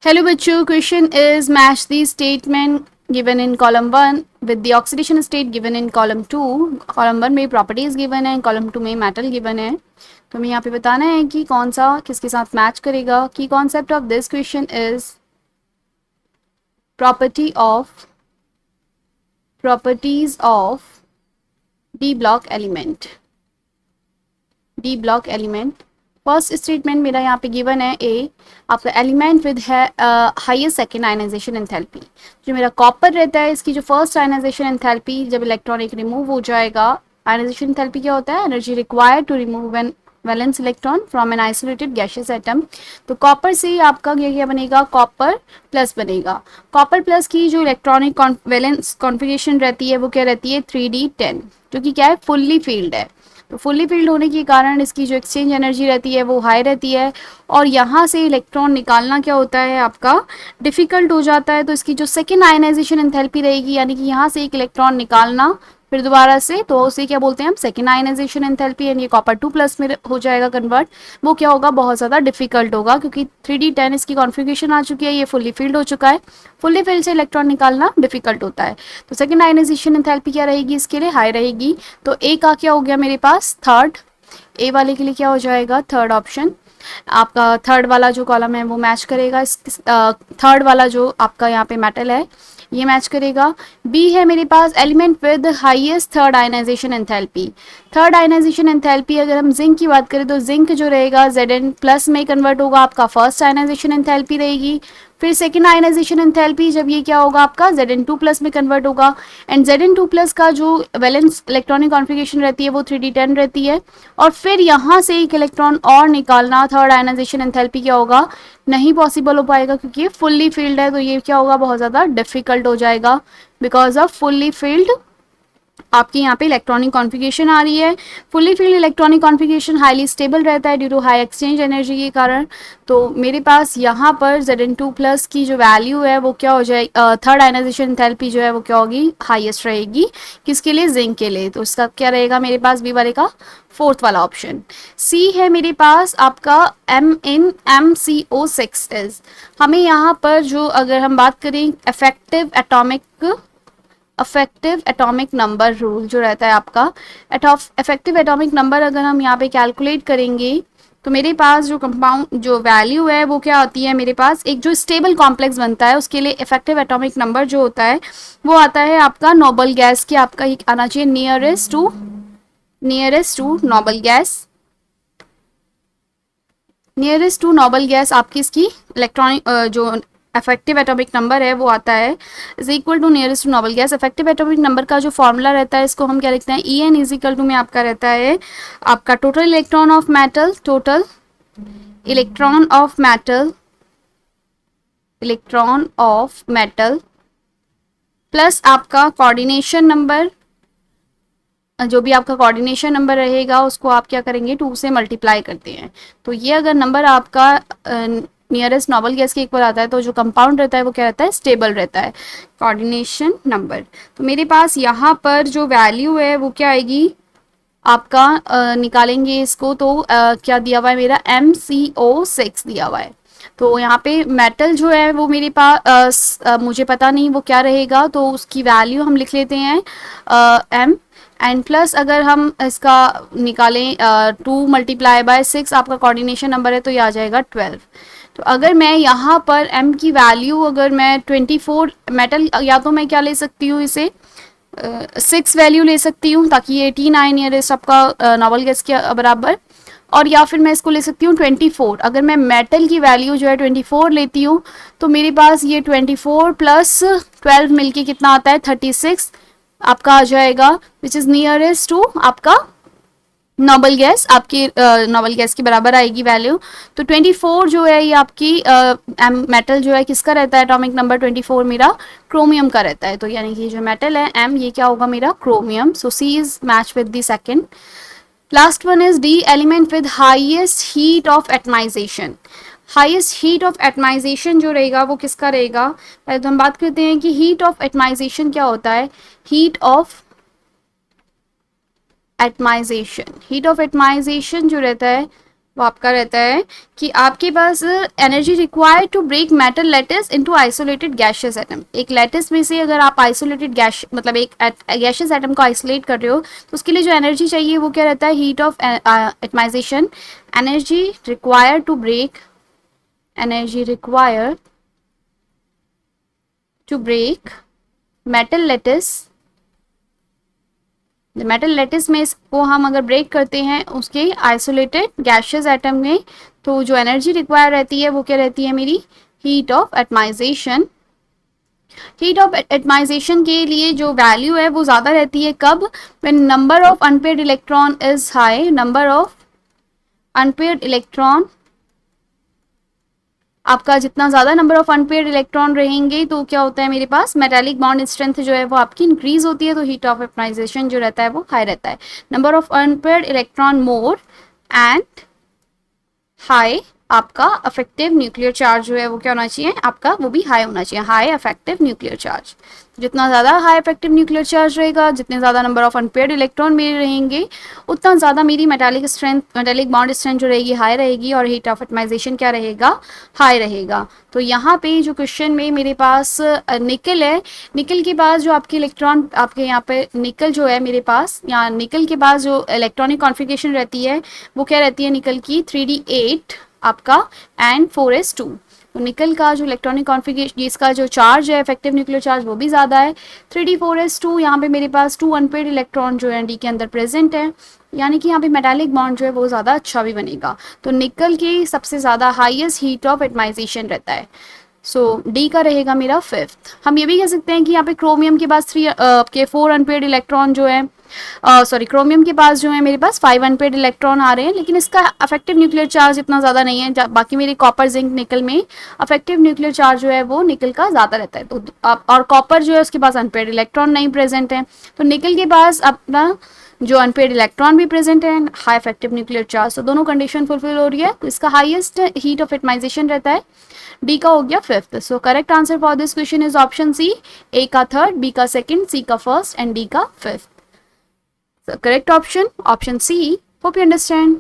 Hello बच्चों, question is match the statement given in column 1 with the oxidation state given in column 2. column 1 में properties given है, column 2 में metal given है. तो हमें यहाँ पे बताना है कि कौन सा किसके साथ मैच करेगा. की concept of this question is properties of d block element. First statement मेरा यहाँ पे गिवन है ए, आपका एलिमेंट विद है हाईएस्ट सेकेंड आयनाइजेशन एंथैल्पी. जो मेरा कॉपर रहता है, इसकी जो फर्स्ट आयनाइजेशन एंथैल्पी जब इलेक्ट्रॉनिक रिमूव हो जाएगा, आयनाइजेशन एंथैल्पी क्या होता है? Energy required to remove an valence electron from an isolated gaseous atom. तो कॉपर से आपका क्या बनेगा? कॉपर प्लस बनेगा. कॉपर प्लस की जो इलेक्ट्रॉनिक वैलेंस कॉन्फ़िगरेशन रहती है वो क्या रहती है? 3d10, जो कि क्या है? फुल्ली फील्ड है. तो फुल्ली फील्ड होने के कारण इसकी जो एक्सचेंज एनर्जी रहती है वो हाई रहती है, और यहाँ से इलेक्ट्रॉन निकालना क्या होता है आपका? डिफ़िकल्ट हो जाता है. तो इसकी जो सेकेंड आयनाइजेशन एंथैल्पी रहेगी, यानी कि यहाँ से एक इलेक्ट्रॉन निकालना फिर दोबारा से, तो उसे क्या बोलते हैं हम? Second ionization enthalpy. एंड ये कॉपर 2 प्लस में हो जाएगा कन्वर्ट. वो क्या होगा? बहुत ज़्यादा डिफिकल्ट होगा, क्योंकि 3d10 इसकी कॉन्फ़िगरेशन आ चुकी है, ये फुल्ली फील्ड हो चुका है. फुल्ली फील्ड से इलेक्ट्रॉन निकालना डिफिकल्ट होता है. तो सेकेंड आयनाइजेशन एंथैल्पी क्या रहेगी? इसके लिए हाई रहेगी. तो ए का क्या हो गया मेरे पास? थर्ड. ए वाले के लिए क्या हो जाएगा? Third option. आपका थर्ड वाला जो कॉलम है वो मैच करेगा. थर्ड वाला जो आपका यहाँ पे मेटल है ये मैच करेगा. बी है मेरे पास element with highest third ionization enthalpy. Third ionization enthalpy अगर हम जिंक की बात करें तो जिंक जो रहेगा Zn प्लस में कन्वर्ट होगा, आपका फर्स्ट आयनाइजेशन एंथैल्पी रहेगी. फिर सेकेंड आयनाइजेशन एंथैल्पी जब ये क्या होगा आपका? Zn2 प्लस में कन्वर्ट होगा. एंड Zn2 प्लस का जो वैलेंस इलेक्ट्रॉनिक कॉन्फ़िगरेशन रहती है वो 3d10 रहती है. और फिर यहाँ से एक इलेक्ट्रॉन और निकालना थर्ड आयनाइजेशन एंथैल्पी क्या होगा? नहीं पॉसिबल हो पाएगा, क्योंकि ये फुल्ली फील्ड है. तो ये क्या होगा? बहुत ज़्यादा डिफिकल्ट हो जाएगा. बिकॉज ऑफ फुल्ली फील्ड आपकी यहाँ पे इलेक्ट्रॉनिक कॉन्फ़िगरेशन आ रही है. Fully filled electronic configuration highly stable रहता है due to high exchange energy के कारण. तो मेरे पास यहाँ पर Zn2 प्लस की जो वैल्यू है वो क्या हो जाएगी? थर्ड आयनाइजेशन एंथैल्पी जो है वो क्या होगी? हाईएस्ट रहेगी. किसके लिए? जिंक के लिए. तो इसका क्या रहेगा मेरे पास? बी वाले का फोर्थ वाला ऑप्शन. सी है मेरे पास आपका MnMCO6 हमें यहाँ पर जो अगर हम बात करें इफेक्टिव एटॉमिक नंबर रूल जो रहता है आपका, इफेक्टिव एटॉमिक नंबर अगर हम यहाँ पे कैलकुलेट करेंगे तो मेरे पास जो कंपाउंड जो वैल्यू है वो क्या आती है मेरे पास? एक जो स्टेबल कॉम्प्लेक्स बनता है उसके लिए इफेक्टिव एटॉमिक नंबर जो होता है वो आता है आपका नोबल गैस के, आपका आना चाहिए नियरेस्ट टू नोबल गैस आपकी इसकी इलेक्ट्रॉनिक जो इफेक्टिव एटॉमिक नंबर है वो आता है is equal to nearest to noble gas. Effective atomic number का जो फॉर्मूला रहता है इसको हम क्या लिखते हैं? En इज इक्वल टू में आपका रहता है आपका total electron of metal plus आपका कोऑर्डिनेशन नंबर. जो भी आपका कोऑर्डिनेशन नंबर रहेगा उसको आप क्या करेंगे? 2 से मल्टीप्लाई करते हैं. तो ये अगर नंबर आपका नियरेस्ट नोबल गैस के इक्वल आता है तो जो कंपाउंड रहता है वो क्या रहता है? स्टेबल रहता है. Coordination number. तो मेरे पास यहाँ पर जो वैल्यू है वो क्या आएगी आपका? निकालेंगे इसको तो क्या दिया हुआ है मेरा? MCO6 दिया हुआ है. तो यहाँ पे मेटल जो है वो मेरे पास मुझे पता नहीं वो क्या रहेगा, तो उसकी वैल्यू हम लिख लेते हैं M. एंड प्लस अगर हम इसका निकालें 2 मल्टीप्लाई बाय 6 आपका कोऑर्डिनेशन नंबर है तो ये आ जाएगा 12. तो अगर मैं यहाँ पर M की वैल्यू अगर मैं 24 मेटल, या तो मैं क्या ले सकती हूँ इसे 6 वैल्यू ले सकती हूँ ताकि ये 18 आए नियरेस्ट आपका नोबल गैस के बराबर, और या फिर मैं इसको ले सकती हूँ 24. अगर मैं मेटल की वैल्यू जो है 24 लेती हूँ तो मेरे पास ये 24 प्लस 12 मिलके कितना आता है? 36 आपका आ जाएगा, विच इज नियरेस्ट टू आपका नोबल गैस. आपकी नोबल गैस के बराबर आएगी वैल्यू. तो 24 जो है ये आपकी मेटल जो है किसका रहता है? एटॉमिक नंबर 24 मेरा क्रोमियम का रहता है. तो यानी कि जो मेटल है M ये क्या होगा मेरा? Chromium. So C is match with the second. Last one is D element with highest heat of atomization. Highest heat of atomization जो रहेगा वो किसका रहेगा? पहले तो हम बात करते हैं कि हीट ऑफ एटमाइजेशन क्या होता है. हीट ऑफ एटमाइजेशन जो रहता है वो आपका रहता है कि आपके पास energy required to break metal lattice into isolated gaseous atom. एक लैटिस में से अगर आप आइसोलेटेड गैस मतलब एक गैशियस एटम को आइसोलेट कर रहे हो तो उसके लिए जो एनर्जी चाहिए वो क्या रहता है, heat of atomization. Energy required to break, energy required to break metal lattice, metal lattice में इसको हम अगर ब्रेक करते हैं उसके आइसोलेटेड गैशियस एटम में, तो जो एनर्जी रिक्वायर रहती है वो क्या रहती है मेरी, heat of atomization. Heat of atomization के लिए जो वैल्यू है वो ज़्यादा रहती है कब, when number of unpaired electron is high, number of unpaired electron, आपका जितना ज़्यादा नंबर ऑफ अनपेयर्ड इलेक्ट्रॉन रहेंगे तो क्या होता है मेरे पास, मेटालिक बॉन्ड स्ट्रेंथ जो है वो आपकी इंक्रीज होती है, तो हीट ऑफ एटमाइजेशन जो रहता है वो हाई रहता है। Number of unpaired electron more and high, आपका अफेक्टिव न्यूक्लियर चार्ज जो है वो क्या होना चाहिए आपका, वो भी हाई होना चाहिए, हाई अफेक्टिव न्यूक्लियर चार्ज। जितना ज़्यादा हाई इफेक्टिव न्यूक्लियर चार्ज रहेगा, जितने ज़्यादा नंबर ऑफ अनपेयर्ड इलेक्ट्रॉन मेरे रहेंगे, उतना ज़्यादा मेरी metallic strength, metallic bond strength जो रहेगी हाई रहेगी, और हीट ऑफ एटमाइजेशन क्या रहेगा, हाई रहेगा। तो यहाँ पे जो क्वेश्चन में मेरे पास निकल है, निकल के पास जो आपके इलेक्ट्रॉन, आपके यहाँ पे निकल जो है मेरे पास, यहाँ निकल के पास जो इलेक्ट्रॉनिक कॉन्फ़िगरेशन रहती है वो क्या रहती है निकल की, 3d8 आपका एंड 4s2। तो निकल का जो इलेक्ट्रॉनिक कॉन्फ़िगरेशन, इसका जो चार्ज है इफेक्टिव न्यूक्लियर चार्ज वो भी ज़्यादा है, 3d4s2। यहाँ पे मेरे पास 2 अनपेयर्ड इलेक्ट्रॉन जो है डी के अंदर प्रेजेंट है, यानी कि यहाँ पे मेटालिक बॉन्ड जो है वो ज़्यादा अच्छा भी बनेगा। तो निकल की सबसे ज़्यादा हाईएस्ट हीट ऑफ एटमाइजेशन रहता है, सो डी का रहेगा मेरा 5th। हम ये भी कह सकते हैं कि यहाँ पे क्रोमियम के पास 4 अनपेयर्ड इलेक्ट्रॉन जो है, सॉरी क्रोमियम के पास जो है मेरे पास 5 अनपेयर्ड इलेक्ट्रॉन आ रहे हैं, लेकिन इसका अफेक्टिव न्यूक्लियर चार्ज इतना ज़्यादा नहीं है। बाकी मेरे कॉपर जिंक निकल में अफेक्टिव न्यूक्लियर चार्ज जो है वो निकल का ज़्यादा रहता है, तो और कॉपर जो है उसके पास अनपेयर्ड इलेक्ट्रॉन नहीं प्रेजेंट है, तो निकल के पास अपना जो अनपेयर्ड इलेक्ट्रॉन भी प्रेजेंट है, हाई इफेक्टिव न्यूक्लियर चार्ज, तो दोनों कंडीशन फुलफिल हो रही है, तो इसका हाईएस्ट हीट ऑफ एटमाइजेशन रहता है, डी का हो गया 5th। So correct answer for this question is option C, A का 3rd, बी का 2nd, सी का 1st एंड डी का 5th। So correct option C. Hope you understand.